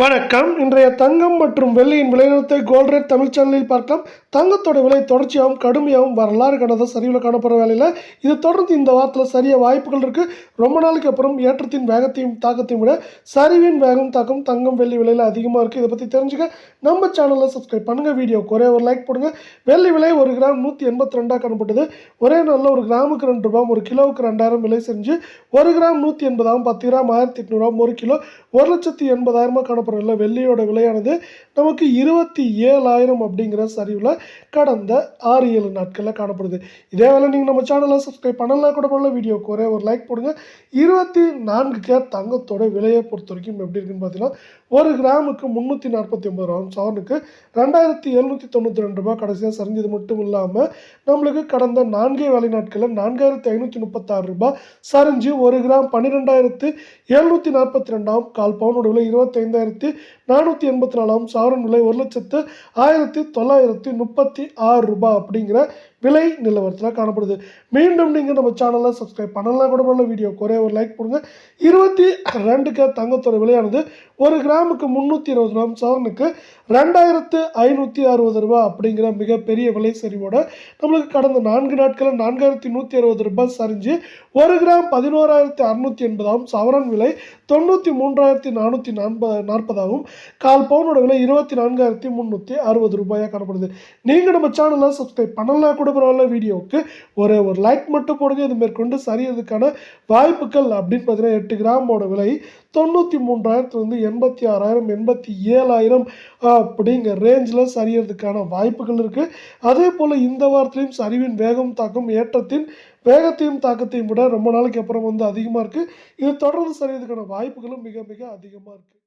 வணக்கம். இன்றைய தங்கம் மற்றும் வெள்ளியின் விலைநிறுவனத்தை கோல்ட் ரேட் தமிழ் சேனலில் பார்க்கலாம். தங்கத்தோட விலை தொடர்ச்சியாகவும் கடுமையாகவும் வரலாறு காணாத சரிவில் காணப்படுற வேலையில் இது தொடர்ந்து இந்த வாரத்தில் சரிய வாய்ப்புகள் இருக்குது. ரொம்ப நாளைக்கு அப்புறம் ஏற்றத்தின் வேகத்தையும் தாக்கத்தையும் விட சரிவின் வேகம் தாக்கம் தங்கம் வெள்ளி விலையில் அதிகமாக இருக்குது. இதை பற்றி தெரிஞ்சுக்க நம்ம சேனலில் சப்ஸ்கிரைப் பண்ணுங்கள். வீடியோ ஒரே ஒரு லைக் போடுங்க. வெள்ளி விலை 1 கிராம் 182 காணப்பட்டது. ஒரே நாளில் 1 கிராமுக்கு 2 ரூபாய், 1 கிலோவுக்கு 2000 விலை செஞ்சு 1 கிராம் 180, 10 கிராம் 1800, 1 கிலோ 1,80,000 காணப்படும். வெள்ளியோட விலையானது நமக்கு 27,000 அப்படிங்கிற சரிவில் கடந்த 6-7 நாட்களில் காணப்படுது. இதே வேலை நீங்கள் நம்ம சேனலை சப்ஸ்கிரைப் பண்ணலாம் கூட பண்ணல. வீடியோக்கு ஒரே ஒரு லைக் போடுங்க. 24K தங்கத்தோட விலையை பொறுத்த வரைக்கும் எப்படி இருக்குன்னு பார்த்தீங்கன்னா 1 கிராமுக்கு 349 ரூபா, சவரனுக்கு 2,792 ரூபாய் கடைசியாக சரிஞ்சது. மட்டும் இல்லாமல் நம்மளுக்கு கடந்த 4 வேலை நாட்களில் 4,536 ரூபாய் சரிஞ்சு 1 கிராம் 12,742, கால் பவுனோட விலை 25,484, சவரன் விலை 1,01,936 ரூபாய் அப்படிங்கிற விலை நிலவரத்தில் காணப்படுது. மீண்டும் நீங்கள் நம்ம சேனலை சப்ஸ்கிரைப் பண்ணலாம் கூட பண்ணல. வீடியோ ஒரே ஒரு லைக் போடுங்க. 22K தங்கத்தோட விலையானது 1 கிராமுக்கு 320 ரூபா, சவரனுக்கு 2,560 ரூபாய் அப்படிங்கிற மிகப்பெரிய விலை சரிவோட நம்மளுக்கு கடந்த 4 நாட்களில் 4,160 ரூபாய் சரிஞ்சு 1 கிராம் 11,680, சவரன் விலை 93,440, கால் பவுனோட விலை 24,360 ரூபாயாக காணப்படுது. நீங்கள் நம்ம சேனலை சப்ஸ்கிரைப் பண்ணலாம் கூட பரவாயில்ல. வீடியோவுக்கு ஒரே ஒரு லைக் மட்டும் போடுங்க. இது மேற்கொண்டு சரியறதுக்கான வாய்ப்புகள் அப்படின்னு பார்த்தீங்கன்னா 8 கிராமோட விலை 93,000 86,000, 87,000 அப்படிங்கிற ரேஞ்சில் சரியறதுக்கான வாய்ப்புகள் இருக்குது. அதே போல் இந்த வாரத்திலையும் சரிவின் வேகம் தாக்கம் ஏற்றத்தின் வேகத்தையும் தாக்கத்தையும் விட ரொம்ப நாளைக்கு அப்புறம் அதிகமாக இருக்குது. இது தொடர்ந்து சரியறதுக்கான வாய்ப்புகளும் மிக மிக அதிகமாக இருக்குது.